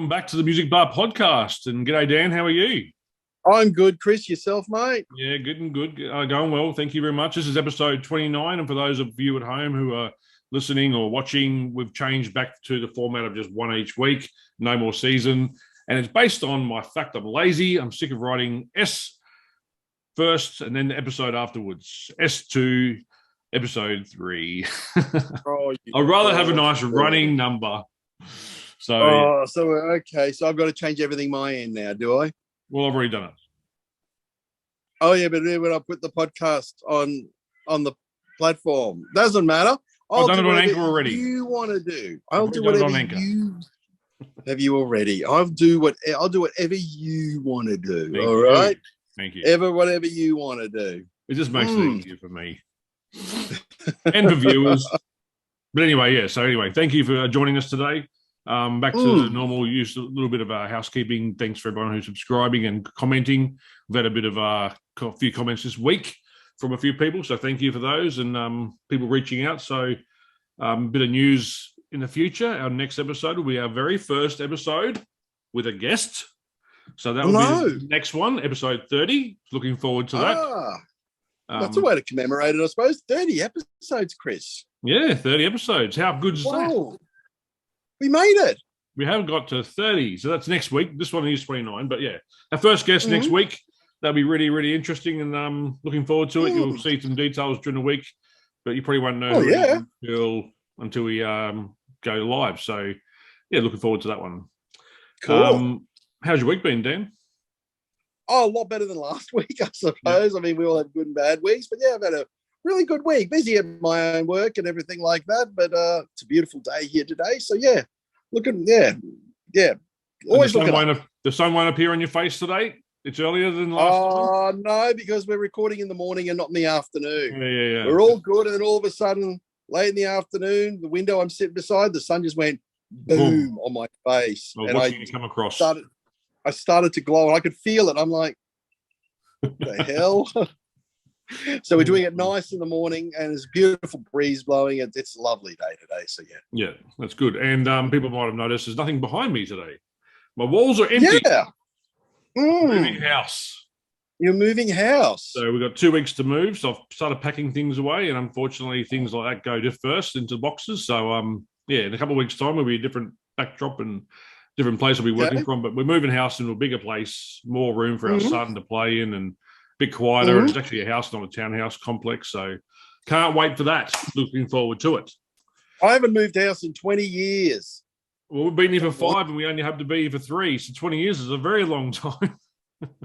Welcome back to the Music Bar podcast. And g'day, Dan. How are you? I'm good, Chris. Yourself, mate? Yeah, good and good. Going well. Thank you very much. This is episode 29. And for those of you at home who are listening or watching, we've changed back to the format of just one each week, no more season. And it's based on my fact I'm lazy. I'm sick of writing S first and then the episode afterwards. S2, episode 3. I'd rather have a nice running number. So, okay. So I've got to change everything my end now, do I? Well, I've already done it. Oh, yeah, but when I put the podcast on the platform, doesn't matter. I've done it on Anchor already. You want to do? I'll do whatever you. Have you already? I'll do whatever you want to do. Thank all you. right. Thank you. Whatever you want to do. It just makes it easier for me and for viewers. But anyway, yeah. So anyway, thank you for joining us today. Back to the normal use, a little bit of housekeeping. Thanks for everyone who's subscribing and commenting. We've had a bit of a few comments this week from a few people, so thank you for those and people reaching out. So a bit of news in the future. Our next episode will be our very first episode with a guest. So that will be the next one, episode 30. Looking forward to that. That's a way to commemorate it, I suppose. 30 episodes, Chris. Yeah, 30 episodes. How good is that? We made it. We haven't got to 30, so that's next week. This one is 29, but yeah. Our first guest next week. That'll be really, really interesting, and looking forward to it. You'll see some details during the week, but you probably won't know until we go live. So, yeah, looking forward to that one. Cool. How's your week been, Dan? Oh, a lot better than last week, I suppose. Yeah. I mean, we all have good and bad weeks, but yeah, I've had a really good week. Busy at my own work and everything like that, but it's a beautiful day here today. So yeah, always the sun won't appear on your face today. It's earlier than last time. No, because we're recording in the morning and not in the afternoon. Yeah. We're all good, and then all of a sudden, late in the afternoon, the window I'm sitting beside, the sun just went boom on my face, well, and what did you come across? I started to glow, and I could feel it. I'm like, what the hell? So we're doing it nice in the morning, and there's a beautiful breeze blowing. It's a lovely day today. So yeah, that's good. And people might have noticed there's nothing behind me today. My walls are empty. Yeah. Moving house. You're moving house. So we've got 2 weeks to move. So I've started packing things away, and unfortunately, things like that go first into boxes. So in a couple of weeks' time, we'll be a different backdrop and different place we'll be working from. But we're moving house into a bigger place, more room for our son to play in, and bit quieter. It's actually a house, not a townhouse complex. So can't wait for that. Looking forward to it. I haven't moved house in 20 years. Well, we've been here for 5 and we only have to be here for 3. So 20 years is a very long time.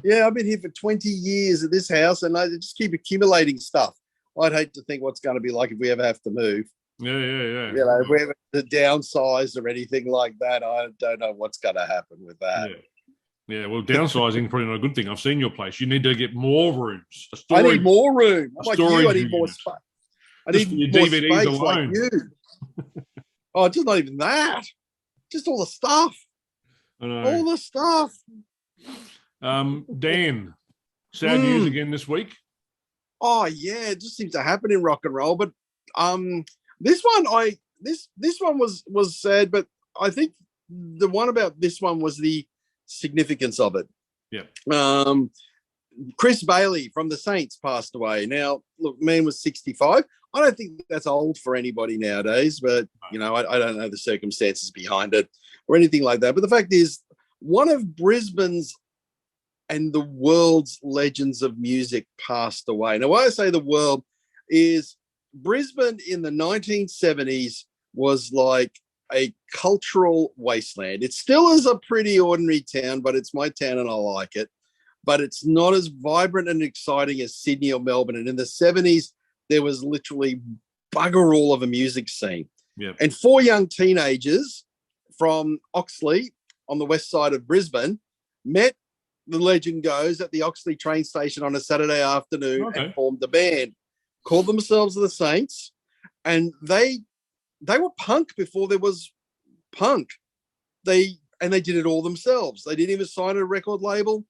Yeah, I've been here for 20 years at this house, and I just keep accumulating stuff. I'd hate to think what's going to be like if we ever have to move. Yeah. You know, if we ever to downsize or anything like that, I don't know what's going to happen with that. Yeah, well, downsizing is probably not a good thing. I've seen your place. You need to get more rooms. I need more room. Like you, I need more space. I need more DVDs space alone. like you. Oh, just not even that. Just all the stuff. I know. All the stuff. Dan, sad news again this week. Oh yeah, it just seems to happen in rock and roll. But this one was sad, but I think the one about this one was the significance of it. Yeah. Chris Bailey from the Saints passed away. Now, look, man was 65. I don't think that's old for anybody nowadays, but I don't know the circumstances behind it or anything like that. But the fact is, one of Brisbane's and the world's legends of music passed away. Now, why I say the world is Brisbane in the 1970s was like a cultural wasteland. It still is a pretty ordinary town, but it's my town and I like it. But it's not as vibrant and exciting as Sydney or Melbourne. And in the 70s, there was literally bugger all of a music scene. Yep. And 4 young teenagers from Oxley on the west side of Brisbane met, the legend goes, at the Oxley train station on a Saturday afternoon and formed a band, called themselves the Saints. And they were punk before there was punk. They did it all themselves. They didn't even sign a record label.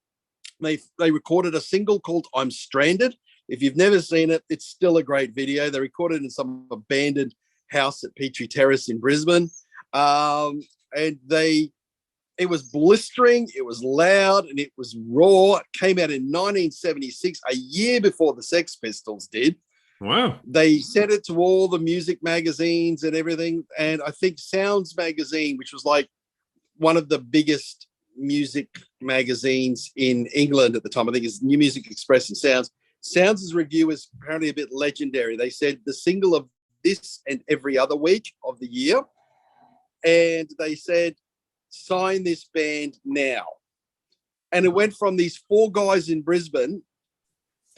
They recorded a single called I'm Stranded. If you've never seen it, it's still a great video. They recorded in some abandoned house at Petrie Terrace in Brisbane. And It was blistering, it was loud, and it was raw. It came out in 1976, a year before the Sex Pistols did. Wow. They sent it to all the music magazines and everything. And I think Sounds magazine, which was like one of the biggest music magazines in England at the time, I think is New Music Express and Sounds. Sounds' review is apparently a bit legendary. They said the single of this and every other week of the year. And they said, sign this band now. And it went from these 4 guys in Brisbane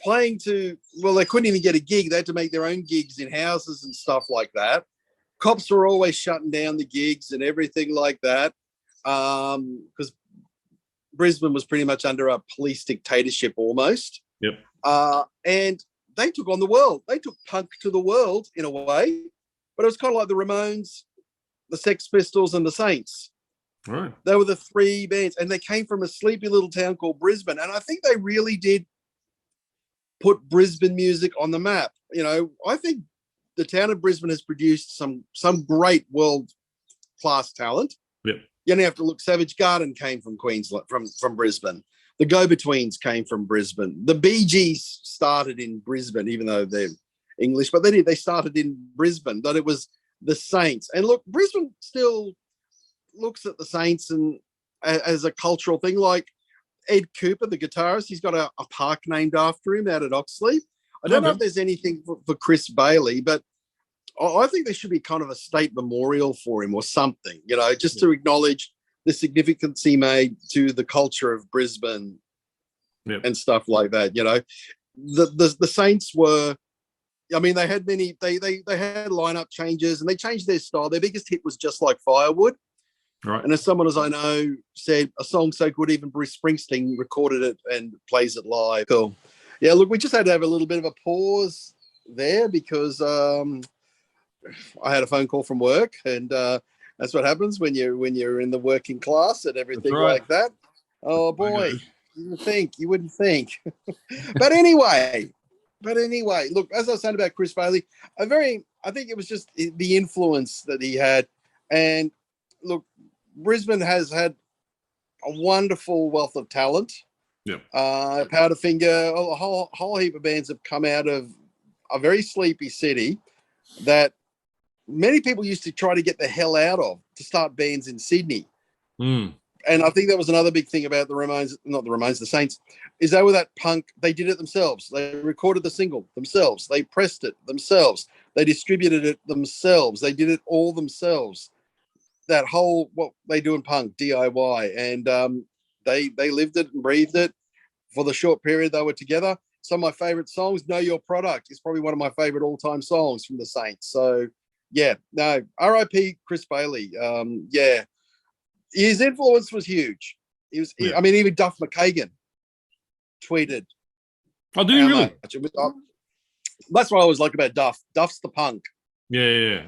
playing to, well, they couldn't even get a gig. They had to make their own gigs in houses and stuff like that. Cops were always shutting down the gigs and everything like that, because Brisbane was pretty much under a police dictatorship almost. Yep. And they took on the world. They took punk to the world in a way, but it was kind of like the Ramones, the Sex Pistols, and the Saints. Right. They were the 3 bands, and they came from a sleepy little town called Brisbane. And I think they really did put Brisbane music on the map. You know, I think the town of Brisbane has produced some great world-class talent. Yep. You only have to look. Savage Garden came from Queensland, from Brisbane. The Go-Betweens came from Brisbane. The Bee Gees started in Brisbane, even though they're English, but they started in Brisbane. But it was the Saints. And look, Brisbane still looks at the Saints and as a cultural thing. Like Ed Cooper, the guitarist, he's got a park named after him out at Oxley. I don't know if there's anything for Chris Bailey, but I think there should be kind of a state memorial for him or something, you know, just to acknowledge the significance he made to the culture of Brisbane and stuff like that. You know, the Saints were, I mean, they had many, they had lineup changes and they changed their style. Their biggest hit was Just Like Firewood. Right. And as someone as I know said, a song so good, even Bruce Springsteen recorded it and plays it live. Cool. Yeah, look, we just had to have a little bit of a pause there because I had a phone call from work, and that's what happens when you're in the working class and everything like that. Oh boy, you wouldn't think. But anyway, look, as I was saying about Chris Bailey, I think it was just the influence that he had. And look, Brisbane has had a wonderful wealth of talent. Yeah. Powderfinger, a whole heap of bands have come out of a very sleepy city that many people used to try to get the hell out of to start bands in Sydney. Mm. And I think that was another big thing about the Saints, is they were that punk. They did it themselves. They recorded the single themselves. They pressed it themselves. They distributed it themselves. They did it all themselves. That whole, what they do in punk, DIY. And they lived it and breathed it for the short period they were together. Some of my favorite songs, Know Your Product, is probably one of my favorite all-time songs from the Saints. So, yeah, no, R.I.P. Chris Bailey. Yeah, his influence was huge. I mean, even Duff McKagan tweeted. Oh, do you really? That's what I always like about Duff. Duff's the punk. Yeah.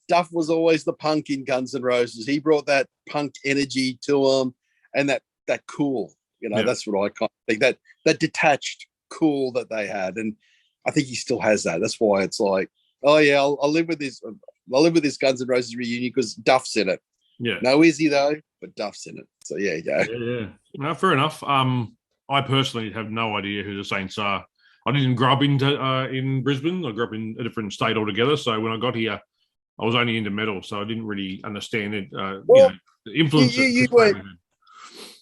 Duff was always the punk in Guns N' Roses. He brought that punk energy to him, and that cool. You know, that's what I kind of think. That detached cool that they had, and I think he still has that. That's why it's like, oh yeah, I'll live with this. I'll live with this Guns N' Roses reunion because Duff's in it. Yeah. No Izzy though, but Duff's in it. So yeah, you go. Yeah. No, fair enough. I personally have no idea who the Saints are. I didn't grow up in Brisbane. I grew up in a different state altogether. So when I got here, I was only into metal, so I didn't really understand it. The influence. You were.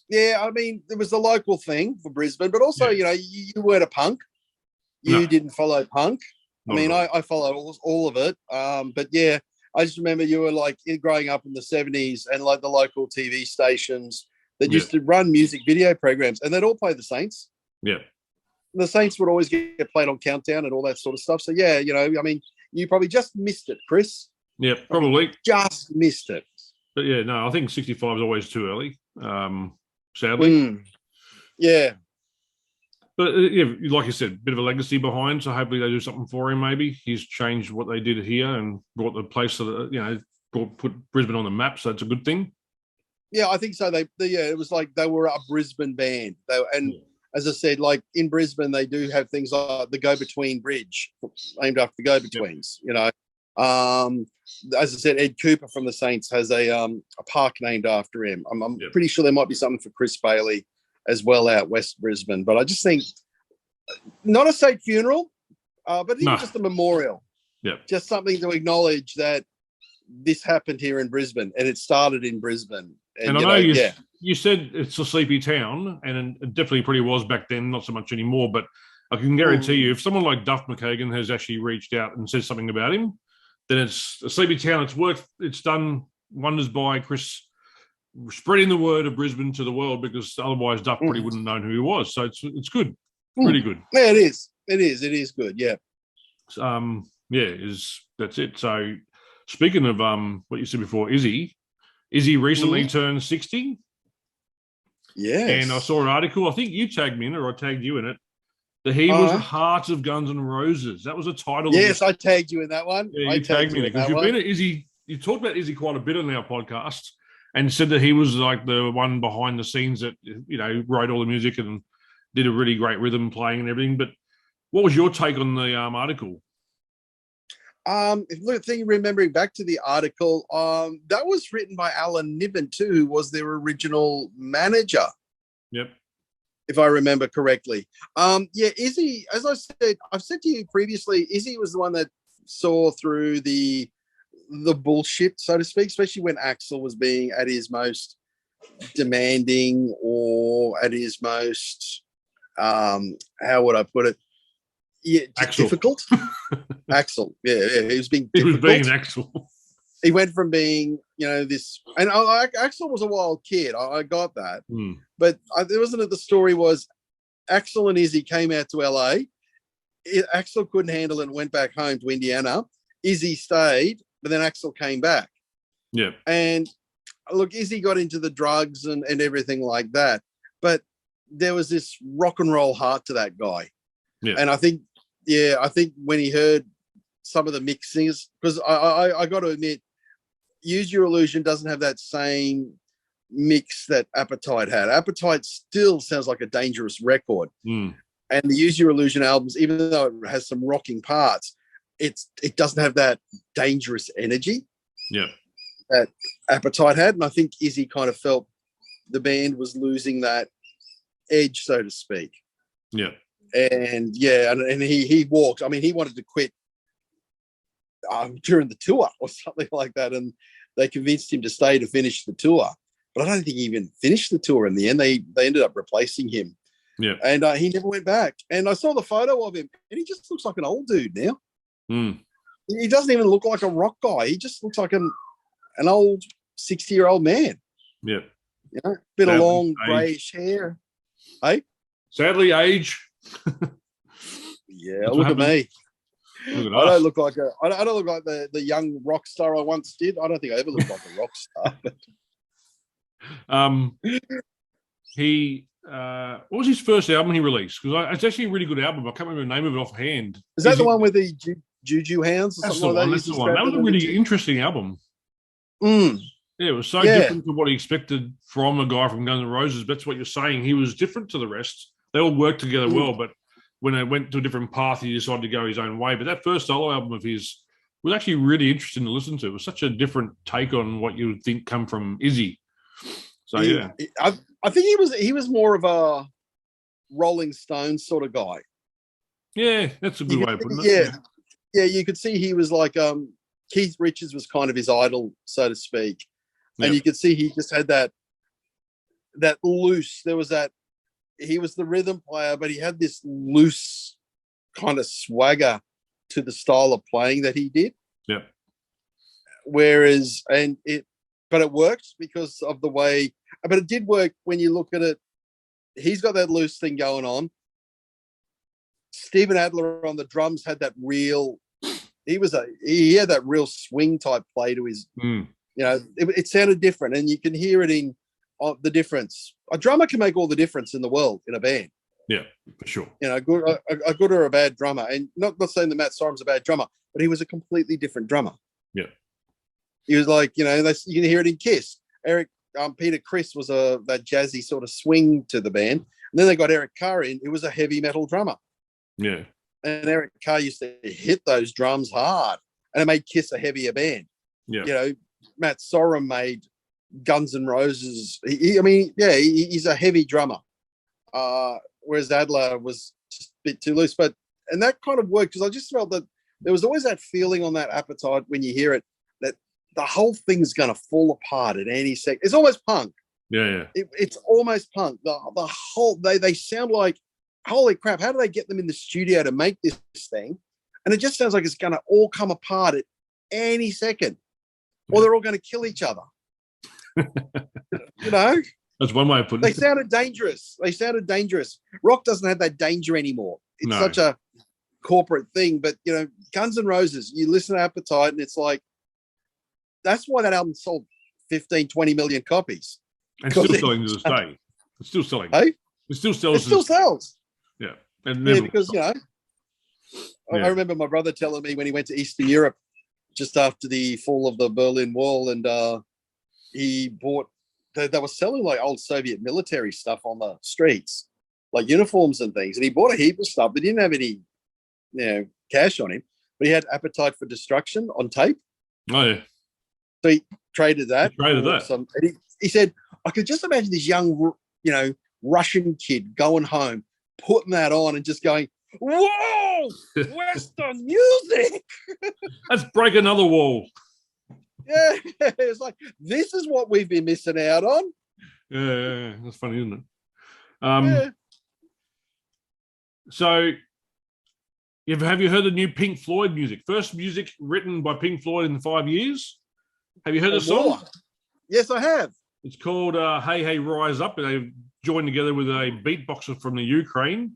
Yeah, I mean, there was the local thing for Brisbane, but also, you know, you weren't a punk. You didn't follow punk. I mean, I followed all of it. But yeah, I just remember you were like growing up in the 70s and like the local TV stations that used to run music video programs, and they'd all play the Saints. Yeah. The Saints would always get played on Countdown and all that sort of stuff. So yeah, you know, I mean, you probably just missed it, Chris. Yeah, probably. Just missed it. But yeah, no, I think 65 is always too early, sadly. Yeah. But yeah, like you said, bit of a legacy behind, so hopefully they do something for him maybe. He's changed what they did here and brought the place, put Brisbane on the map, so that's a good thing. Yeah, I think so. It was like they were a Brisbane band. As I said, like in Brisbane, they do have things like the Go-Between Bridge, named after the Go-Betweens, you know. As I said, Ed Cooper from the Saints has a park named after him. I'm pretty sure there might be something for Chris Bailey as well out West Brisbane. But I just think not a state funeral, but even just a memorial. Yeah. Just something to acknowledge that this happened here in Brisbane and it started in Brisbane. And I know you said it's a sleepy town, and it definitely pretty was back then, not so much anymore, but I can guarantee you if someone like Duff McKagan has actually reached out and said something about him, then it's a sleepy town. It's done wonders by Chris spreading the word of Brisbane to the world, because otherwise Duff probably wouldn't have known who he was. So it's good. Really good. Yeah, it is. It is good. Yeah. That's it. So speaking of what you said before, Izzy recently turned 60. Yes. And I saw an article, I think you tagged me in it, or I tagged you in it, that he was the heart of Guns N' Roses. That was a title. Yes, I tagged you in that one. Yeah, you tagged me in it, because you've been at Izzy. You talked about Izzy quite a bit on our podcast, and said that he was like the one behind the scenes that, wrote all the music and did a really great rhythm playing and everything. But what was your take on the article? Remembering back to the article, that was written by Alan Niven too, who was their original manager. Yep. If I remember correctly. Izzy, as I've said to you previously, Izzy was the one that saw through the bullshit, so to speak, especially when Axl was being at his most demanding, or at his most, how would I put it? Yeah, difficult. Axl, he was being difficult. He was being Axl. He went from being, this, and Axl was a wild kid. I got that, but there wasn't. The story was Axl and Izzy came out to LA. Axl couldn't handle it and went back home to Indiana. Izzy stayed, but then Axl came back. Yeah, and look, Izzy got into the drugs and everything like that, but there was this rock and roll heart to that guy. Yeah, and I think when he heard some of the mixings, because I got to admit, Use Your Illusion doesn't have that same mix that Appetite had. Appetite still sounds like a dangerous record. And the Use Your Illusion albums, even though it has some rocking parts, it doesn't have that dangerous energy that Appetite had. And I think Izzy kind of felt the band was losing that edge, so to speak. Yeah. And he walked. I mean, he wanted to quit during the tour or something like that, and they convinced him to stay to finish the tour. But I don't think he even finished the tour in the end. They ended up replacing him. Yeah, and he never went back. And I saw the photo of him, and he just looks like an old dude now. He doesn't even look like a rock guy. He just looks like an old 60-year-old man. Yeah, bit of long grayish hair. Hey, sadly, age. Yeah, look at me. I don't look like the young rock star I once did. I don't think I ever looked like a rock star. What was his first album he released? Because it's actually a really good album. I can't remember the name of it offhand. Is that the one with the Juju Hounds? That's the one. That's the one. That was a really interesting album. Yeah, it was so different to what he expected from a guy from Guns N' Roses. That's what you're saying. He was different to the rest. They all worked together well, but when they went to a different path, he decided to go his own way. But that first solo album of his was actually really interesting to listen to. It was such a different take on what you would think come from Izzy. So I think he was more of a Rolling Stones sort of guy. Yeah, that's a good way of putting it. Yeah, you could see he was like Keith Richards was kind of his idol, so to speak, and you could see he just had that loose. There was that. He was the rhythm player, but he had this loose kind of swagger to the style of playing that he did. Yeah. But it worked because of the way. But it did work when you look at it. He's got that loose thing going on. Steven Adler on the drums had that real. He had that real swing type play to his. It sounded different, and you can hear it in the difference. A drummer can make all the difference in the world in a band. Yeah, for sure. A good or a bad drummer, and not saying that Matt Sorum's a bad drummer, but he was a completely different drummer. Yeah, he was like, you can hear it in Kiss. Peter Criss was that jazzy sort of swing to the band, and then they got Eric Carr in, who was a heavy metal drummer. Yeah, and Eric Carr used to hit those drums hard, and it made Kiss a heavier band. Yeah. You know, Matt Sorum made Guns N' Roses. He's a heavy drummer, whereas Adler was just a bit too loose. And that kind of worked because I just felt that there was always that feeling on that Appetite when you hear it that the whole thing's going to fall apart at any second. It's almost punk. Yeah. It's almost punk. The whole they sound like, holy crap! How do they get them in the studio to make this thing? And it just sounds like it's going to all come apart at any second, or they're all going to kill each other. You know, that's one way of putting it. They sounded dangerous. Rock doesn't have that danger anymore. It's such a corporate thing. But you know, Guns N' Roses, you listen to Appetite, and it's like that's why that album sold 15, 20 million copies. And still selling to this day. It's still selling. Hey? It still sells. It still sells. Yeah. Because, you know, I remember my brother telling me when he went to Eastern Europe just after the fall of the Berlin Wall, and he bought, they were selling like old Soviet military stuff on the streets, like uniforms and things. And he bought a heap of stuff. He didn't have any, you know, cash on him, but he had Appetite for Destruction on tape. Oh, yeah. So he traded that. He said, I could just imagine this young, you know, Russian kid going home, putting that on and just going, whoa, Western music. Let's break another wall. Yeah, it's like, this is what we've been missing out on. Yeah. That's funny, isn't it? So, have you heard the new Pink Floyd music? First music written by Pink Floyd in 5 years. Have you heard the song? Yes, I have. It's called Hey Hey Rise Up, and they joined together with a beatboxer from the Ukraine.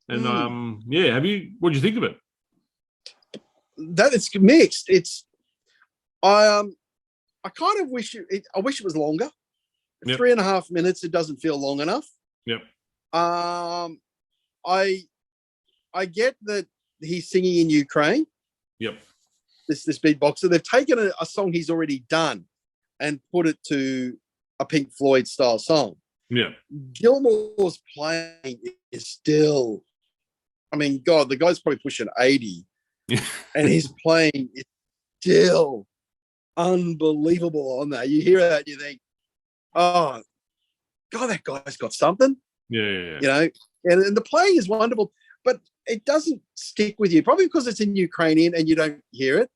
And what do you think of it? That it's mixed. It's I kind of wish I wish it was longer. Yep. 3.5 minutes, it doesn't feel long enough. Yep. I get that he's singing in Ukraine. Yep. This beatboxer, they've taken a song he's already done and put it to a Pink Floyd style song. Yeah. Gilmour's playing is still, I mean, God, the guy's probably pushing 80 and his playing is still unbelievable on that. You hear that, you think, oh, God, that guy's got something. Yeah. You know, and the playing is wonderful, but it doesn't stick with you, probably because it's in Ukrainian and you don't hear it.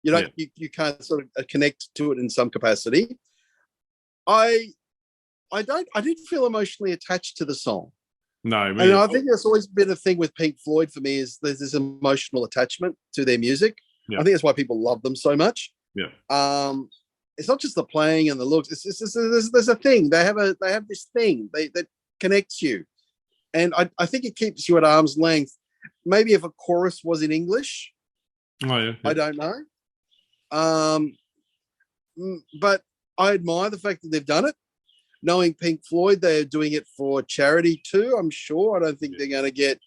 You don't, you can't sort of connect to it in some capacity. I didn't feel emotionally attached to the song. No, and I think that's always been a thing with Pink Floyd for me, is there's this emotional attachment to their music. Yeah. I think that's why people love them so much. Yeah. It's not just the playing and the looks. There's a thing. They have this thing that connects you, and I think it keeps you at arm's length. Maybe if a chorus was in English, I don't know. But I admire the fact that they've done it. Knowing Pink Floyd, they're doing it for charity too, I'm sure. I don't think they're going to get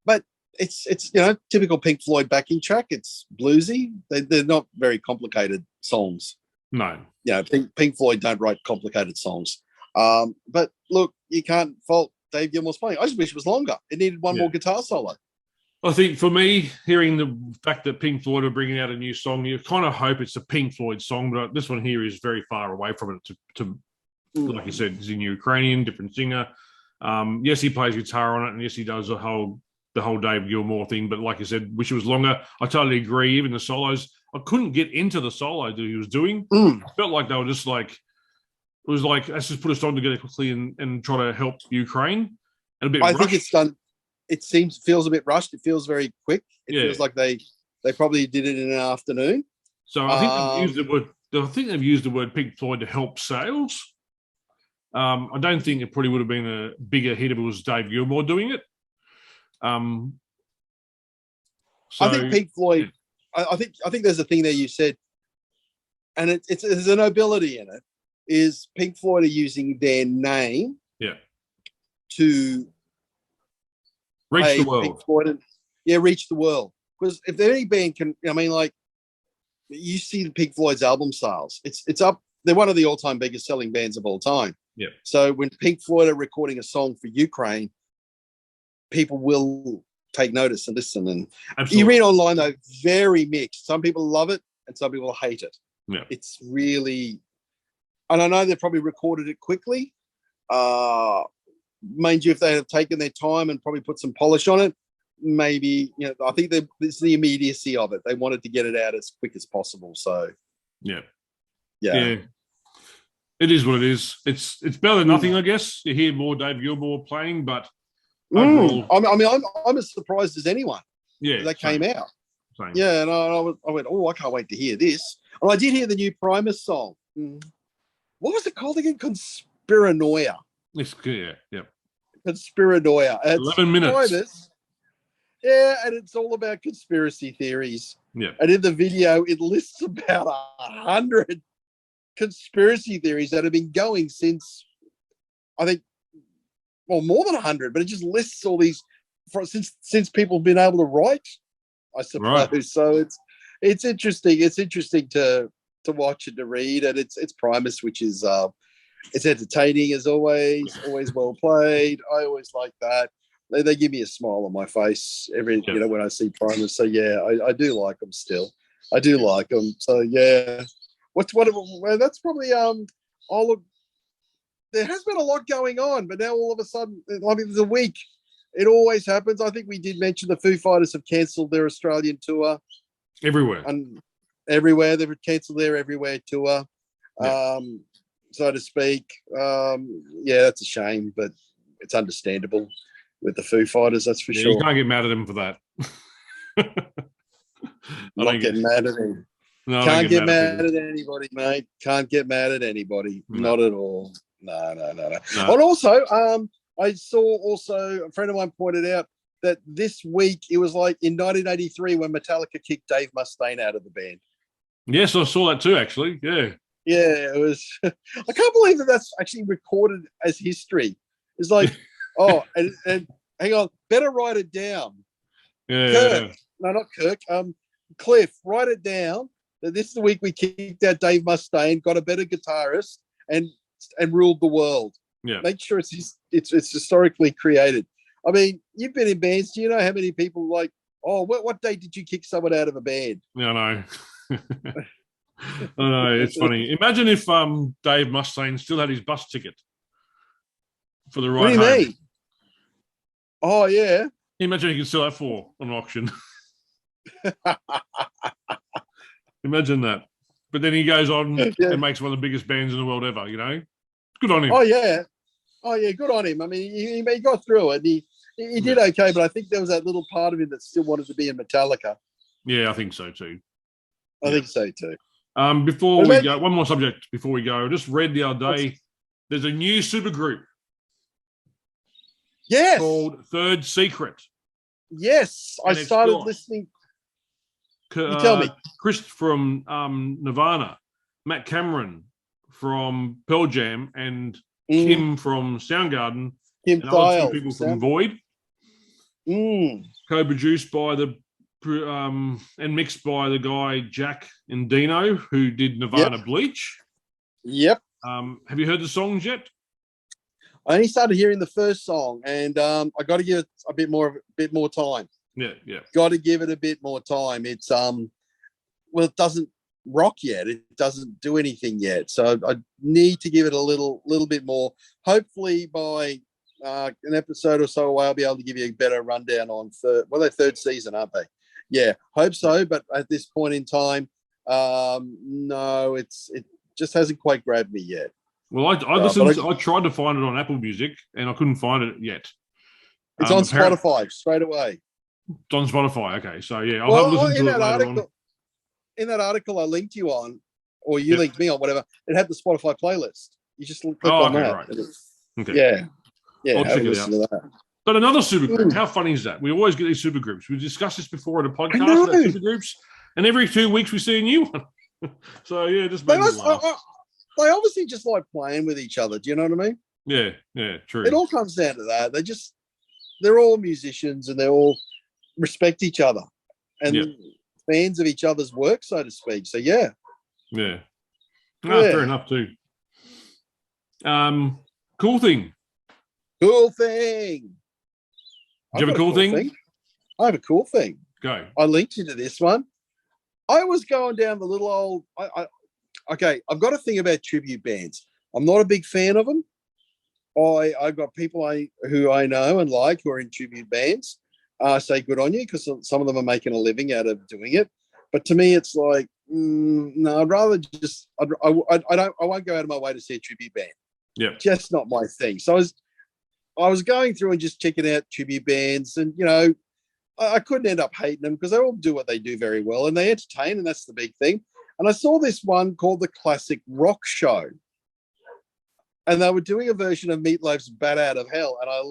but it's you know, typical Pink Floyd backing track. It's bluesy. They're not very complicated songs. No. You know, Pink Floyd don't write complicated songs. But look, you can't fault Dave Gilmour's playing. I just wish it was longer. It needed one more guitar solo. I think for me, hearing the fact that Pink Floyd are bringing out a new song, you kind of hope it's a Pink Floyd song, but this one here is very far away from it. Like you said, it's in Ukrainian, different singer. Yes, he plays guitar on it, and yes, he does the whole Dave Gilmour thing. But like you said, wish it was longer. I totally agree. Even the solos, I couldn't get into the solo that he was doing. I felt like they were just like, it was like, let's just put a song together quickly and try to help Ukraine. And a bit. I think it's done. It feels a bit rushed. It feels very quick. It feels like they probably did it in an afternoon. So I think they've used the word. I think they've used the word Pink Floyd to help sales. I don't think it probably would have been a bigger hit if it was Dave Gilmour doing it. I think Pink Floyd. I think there's a thing there you said, and there's a nobility in it. Is Pink Floyd are using their name, to reach the world. Reach the world. Because if any band can, I mean, like, you see the Pink Floyd's album sales, it's up. They're one of the all-time biggest selling bands of all time. Yeah. So when Pink Floyd are recording a song for Ukraine, people will take notice and listen. And Absolutely. you read online though, very mixed. Some people love it and some people hate it. Yeah. It's really, and I know they probably recorded it quickly. Mind you, if they have taken their time and probably put some polish on it, maybe, I think it's the immediacy of it. They wanted to get it out as quick as possible. So, yeah. It is what it is. It's better than nothing, I guess. You hear more Dave Gilmour playing, but overall, I'm as surprised as anyone. Yeah, that came out. Same. Yeah, and I went, oh, I can't wait to hear this. And I did hear the new Primus song. What was it called again? Conspiranoia. Yeah. Conspiranoia. 11 minutes. Primus. Yeah, and it's all about conspiracy theories. Yeah. And in the video, it lists about 100 conspiracy theories that have been going since, I think, well, more than 100, but it just lists all these since people have been able to write, I suppose. Right. So it's interesting. It's interesting to watch and to read, and it's Primus, which is it's entertaining as always well played. I always like that. They give me a smile on my face when I see Primus. So yeah, I do like them still. I do like them. So yeah, that's probably look. There has been a lot going on, but now all of a sudden, there's a week. It always happens. I think we did mention the Foo Fighters have cancelled their Australian tour. Everywhere. And everywhere. They've cancelled their everywhere tour, so to speak. That's a shame, but it's understandable with the Foo Fighters, that's for sure. You can't get mad at them for that. Not getting mad at him. No, can't get mad at anybody, mate. Can't get mad at anybody. No. Not at all. No. And also, I saw a friend of mine pointed out that this week it was like in 1983 when Metallica kicked Dave Mustaine out of the band. Yes, I saw that too, actually. Yeah. Yeah, it was. I can't believe that's actually recorded as history. It's like, and hang on, better write it down. Yeah. Kirk. No, not Kirk. Cliff, write it down. That this is the week we kicked out Dave Mustaine, got a better guitarist, and ruled the world. Yeah. Make sure it's historically created. I mean, you've been in bands. Do you know how many people what day did you kick someone out of a band? Yeah, I know. I know, it's funny. Imagine if Dave Mustaine still had his bus ticket for the ride home. What do you mean? Oh, yeah. Imagine he could sell that for on auction. Imagine that. But then he goes on and makes one of the biggest bands in the world ever, Good on him. Oh, yeah. Good on him. I mean, he got through it. He did okay, but I think there was that little part of him that still wanted to be in Metallica. Yeah, I think so too. I think so too. Before we go, one more subject before we go. I just read the other day, there's a new supergroup. Yes. Called Third Secret. Yes. I started listening. You tell me. Chris from Nirvana, Matt Cameron from Pearl Jam, and Kim from Soundgarden. Kim Thiel. Two people from Void. Co-produced by and mixed by the guy Jack Endino, who did Nirvana Bleach. Yep. Have you heard the songs yet? I only started hearing the first song, and I got to give it a bit more time. Yeah. Got to give it a bit more time. It's it doesn't rock yet. It doesn't do anything yet. So I need to give it a little bit more. Hopefully by an episode or so away, I'll be able to give you a better rundown on they're third season, aren't they? Yeah, hope so. But at this point in time, no, it just hasn't quite grabbed me yet. Well, I tried to find it on Apple Music and I couldn't find it yet. It's on Spotify straight away. It's on Spotify. Okay, so yeah, I'll have a listen to it later on. In that article I linked you on, or you linked me on, whatever, it had the Spotify playlist. You just click on that. Right. Okay. Yeah. I'll check it out. But another supergroup, how funny is that? We always get these supergroups. We discussed this before in a podcast about supergroups, and every 2 weeks we see a new one. So yeah, just made me laugh. They obviously just like playing with each other. Do you know what I mean? Yeah, true. It all comes down to that. They're all musicians and they all respect each other and fans of each other's work, so to speak. So yeah. Fair enough too. Cool thing. Cool thing. Do you have a cool thing? I have a cool thing. Go. I linked you to this one. I was going down the little old. Okay, I've got a thing about tribute bands. I'm not a big fan of them. I've got people who I know and like who are in tribute bands. Say good on you, because some of them are making a living out of doing it. But to me, it's like, no, I'd rather just, I won't go out of my way to see a tribute band. Yeah. Just not my thing. So I was going through and just checking out tribute bands, and, you know, I couldn't end up hating them because they all do what they do very well and they entertain, and that's the big thing. And I saw this one called the Classic Rock Show. And they were doing a version of Meatloaf's Bat Out of Hell. And I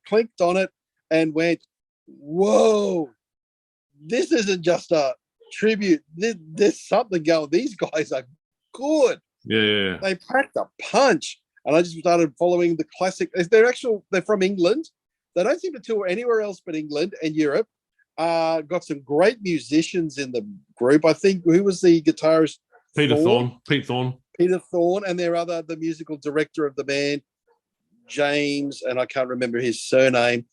clicked on it and went, whoa, this isn't just a tribute. There's something going. These guys are good. Yeah. They packed a punch. And I just started following the classic. They're from England. They don't seem to tour anywhere else but England and Europe. Got some great musicians in the group. I think, who was the guitarist? Pete Thorne. Peter Thorne, and the musical director of the band, James, and I can't remember his surname,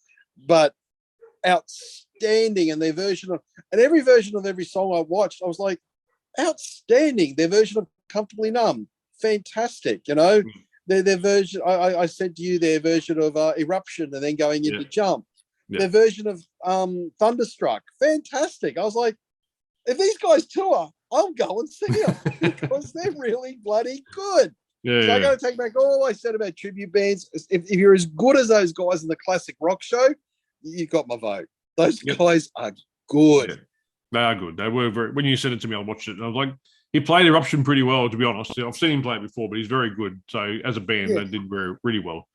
but outstanding. And every version of every song I watched, I was like, outstanding. Their version of Comfortably Numb, fantastic. You know, their version, I said to you, their version of Eruption and then going into Jump. Their version of Thunderstruck, fantastic. I was like, if these guys tour, I'll go and see them because they're really bloody good. So I got to take back all I said about tribute bands. If you're as good as those guys in the Classic Rock Show, you've got my vote. Those guys are good. Yeah. They are good. They were very. When you said it to me, I watched it, and I was like, he played Eruption pretty well, to be honest. I've seen him play it before, but he's very good. So as a band, they did really well.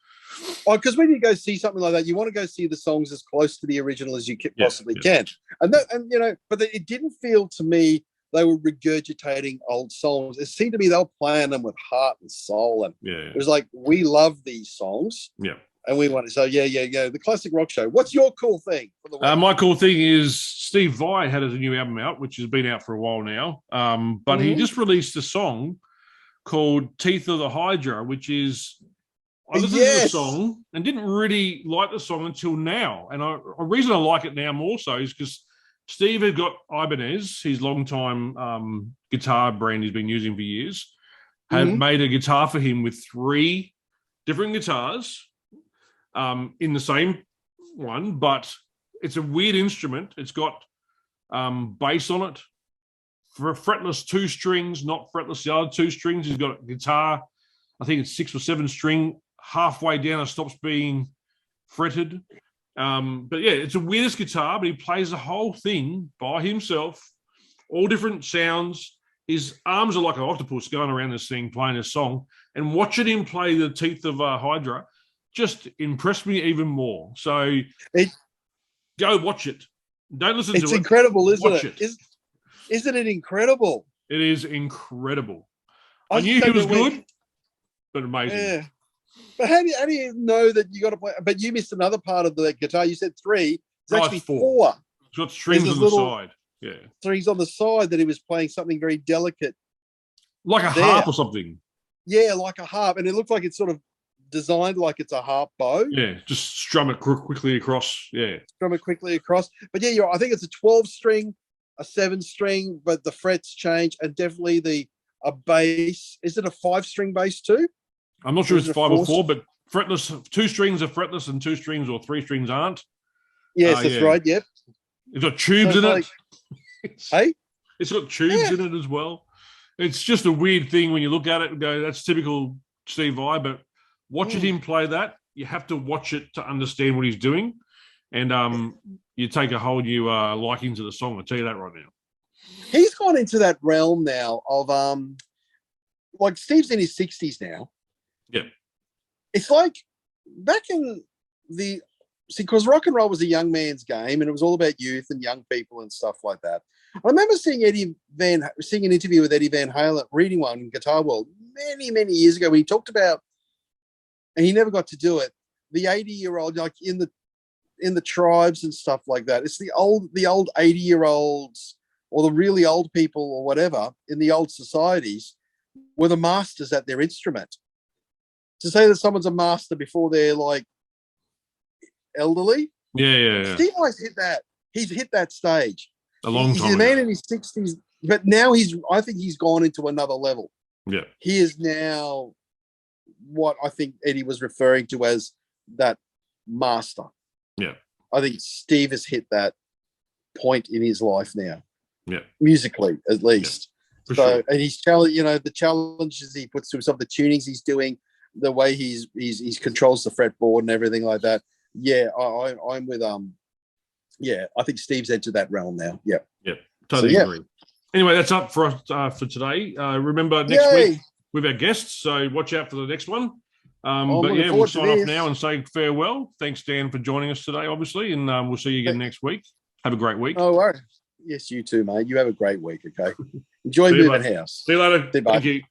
Oh, because when you go see something like that, you want to go see the songs as close to the original as you possibly can. And you know, but it didn't feel to me they were regurgitating old songs. It seemed to me they were playing them with heart and soul, and it was like, we love these songs. Yeah. And we want it. So the Classic Rock Show. What's your cool thing for the week? My cool thing is Steve Vai had a new album out, which has been out for a while now. But he just released a song called Teeth of the Hydra, which is, I listened to the song and didn't really like the song until now. And a reason I like it now more so is because Steve had got Ibanez, his longtime guitar brand he's been using for years, had made a guitar for him with 3 different guitars in the same one, but it's a weird instrument. It's got bass on it for a fretless 2 strings, not fretless the other 2 strings. He's got a guitar, I think it's 6 or 7 string. Halfway down, it stops being fretted. But yeah, it's a weirdest guitar, but he plays the whole thing by himself, all different sounds. His arms are like an octopus going around this thing, playing this song. And watching him play the Teeth of Hydra just impressed me even more. So go watch it. Don't listen to it. It's incredible, isn't watch it? Isn't it incredible? It is incredible. I knew he was good, but amazing. Yeah. But how do you know that you got to play? But you missed another part of the guitar. You said 3. It's actually 4. It's got strings on the side. Yeah. Strings on the side that he was playing something very delicate. Like a harp or something. Yeah, like a harp. And it looks like it's sort of designed like it's a harp bow. Yeah, just strum it quickly across. Yeah. Strum it quickly across. But yeah, I think it's a 12-string, a 7-string, but the frets change, and definitely a bass. Is it a 5-string bass too? I'm not sure it's 5 or 4, but fretless. 2 strings are fretless and 2 strings or 3 strings aren't. Yes, that's right. Yep. It's got tubes in it. Hey? It's got tubes in it as well. It's just a weird thing when you look at it and go, that's typical Steve Vai, but watching him play that, you have to watch it to understand what he's doing. And you take a whole new liking to the song. I'll tell you that right now. He's gone into that realm now of like Steve's in his 60s now. Yeah. It's like back in because rock and roll was a young man's game, and it was all about youth and young people and stuff like that. I remember seeing seeing an interview with Eddie Van Halen, reading one in Guitar World many, many years ago, when he talked about, and he never got to do it, the 80-year-old, like in the tribes and stuff like that. It's the old 80-year-olds or the really old people or whatever in the old societies were the masters at their instrument. To say that someone's a master before they're like elderly. Yeah. Steve always hit that. he's hit that stage. A long He's time a man ago. in his 60s, but now I think he's gone into another level. Yeah. He is now what I think Eddie was referring to as that master. Yeah. I think Steve has hit that point in his life now. Yeah. Musically, at least. For So, sure. and he's the challenges he puts to himself, the tunings he's doing, the way he's controls the fretboard and everything like that. Yeah, I'm with yeah, I think Steve's entered that realm now. Yeah. Yeah. Totally agree. Anyway, that's up for us for today. Remember next week with our guests, so watch out for the next one. But yeah, we'll sign off now and say farewell. Thanks, Dan, for joining us today, obviously, and we'll see you again next week. Have a great week. Oh, worries. Yes, you too, mate. You have a great week, okay? Enjoy moving house. See you later. See you, bye. Thank you.